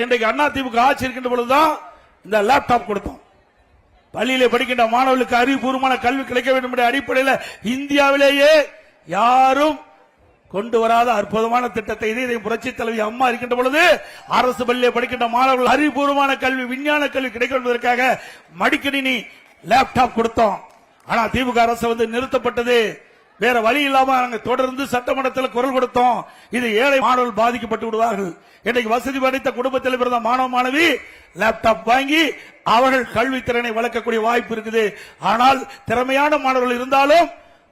இன்றைக்கு அதிமுக ஆட்சி இருக்கின்ற பொழுதுதான் இந்த லேப்டாப் கொடுத்தோம். பள்ளியிலே படிக்கின்ற மாணவர்களுக்கு அறிவுபூர்வமான கல்வி கிடைக்க வேண்டும் என்ற அடிப்படையில் இந்தியாவிலேயே யாரும் கொண்டு வராத அற்புதமான திட்டத்தை இதை புரட்சி தலைவி அம்மா இருக்கின்ற பொழுது அரசு பள்ளியில் படிக்கின்ற மாணவர்கள் அறிவுபூர்வமான கல்வி விஞ்ஞான கல்வி கிடைக்க என்பதற்காக மடிக்கணினி லேப்டாப் கொடுத்தோம். ஆனா திமுக அரசு நிறுத்தப்பட்டது. வேற வழி இல்லாம நாங்கள் தொடர்ந்து சட்டமன்றத்தில் குரல் கொடுத்தோம். இது ஏழை மாணவர்கள் பாதிக்கப்பட்டு விடுவார்கள். இன்றைக்கு வசதி படைத்த குடும்பத்தில் பிறந்த மாணவ மாணவி லேப்டாப் வாங்கி அவர்கள் கல்வி திறனை வளர்க்கக்கூடிய வாய்ப்பு இருக்குது. ஆனால் திறமையான மாணவர்கள் இருந்தாலும்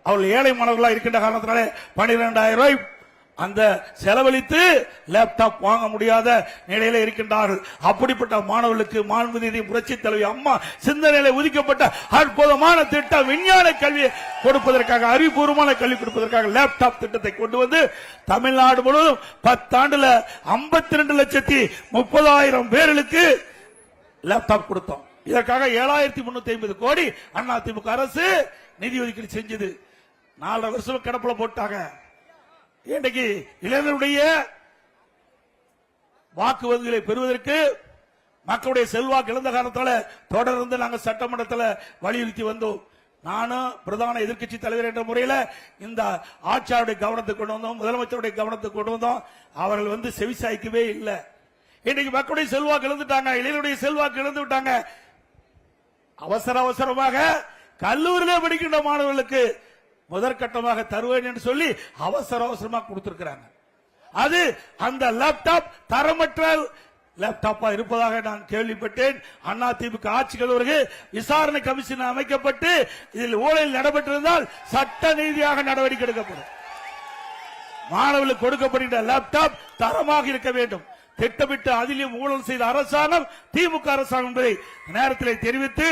அவர்கள் ஏழை மாணவர்களாக இருக்கின்ற காரணத்தினாலே 12,000 ரூபாய் அந்த செலவழித்து லேப்டாப் வாங்க முடியாத நிலையில இருக்கின்றார்கள். அப்படிப்பட்ட மாணவர்களுக்கு மாண்புமிகு புரட்சி தலைவி அம்மா சிந்தனையில ஒதுக்கப்பட்ட அற்புதமான திட்டம் விஞ்ஞான கல்வியை கொடுப்பதற்காக அறிவுபூர்வமான கல்வி கொடுப்பதற்காக லேப்டாப் திட்டத்தை கொண்டு வந்து தமிழ்நாடு முழுவதும் 10 ஆண்டுல 52,30,000 பேர்களுக்கு லேப்டாப் கொடுத்தோம். இதற்காக 7,350 கோடி அதிமுக அரசு நிதி ஒதுக்கீடு செஞ்சது. 4 வருஷம் கிடப்புல போட்டாங்க. இன்றைக்கு இளைஞருடைய வாக்கு வங்கிகளை பெறுவதற்கு மக்களுடைய செல்வாக்கு இழந்த காரணத்தால தொடர்ந்து நாங்கள் சட்டமன்றத்தில் வலியுறுத்தி வந்தோம். நானும் பிரதான எதிர்க்கட்சி தலைவர் என்ற முறையில் இந்த ஆட்சியாளருடைய கவனத்துக்கு கொண்டு வந்தோம், முதலமைச்சருடைய கவனத்துக்கு கொண்டு வந்தோம். அவர்கள் செவிசாய்க்கவே இல்லை. இன்றைக்கு மக்களுடைய செல்வாக்கு இழந்துட்டாங்க, இளைஞருடைய செல்வாக்கு இழந்து விட்டாங்க. அவசரமாக கல்லூரியில் படிக்கின்ற மாணவர்களுக்கு முதற்கட்டமாக தருவேன் என்று சொல்லி அவசரமாக கொடுத்திருக்கிறாங்க. அது அந்த லேப்டாப் தரமற்ற லேப்டாப்பா இருப்பதாக நான் கேள்விப்பட்டேன். அதிமுக ஆட்சிக்கு பிறகு விசாரணை கமிஷன் அமைக்கப்பட்டு இதில் ஊழல் நடைபெற்றிருந்தால் சட்ட ரீதியாக நடவடிக்கை எடுக்கப்படும். மாணவர்களுக்கு கொடுக்கப்படுகின்ற லேப்டாப் தரமாக இருக்க வேண்டும். திட்டமிட்டு அதிலும் ஊழல் செய்த அரசாங்கம் திமுக அரசாங்கம் என்பதை நேரத்தில் தெரிவித்து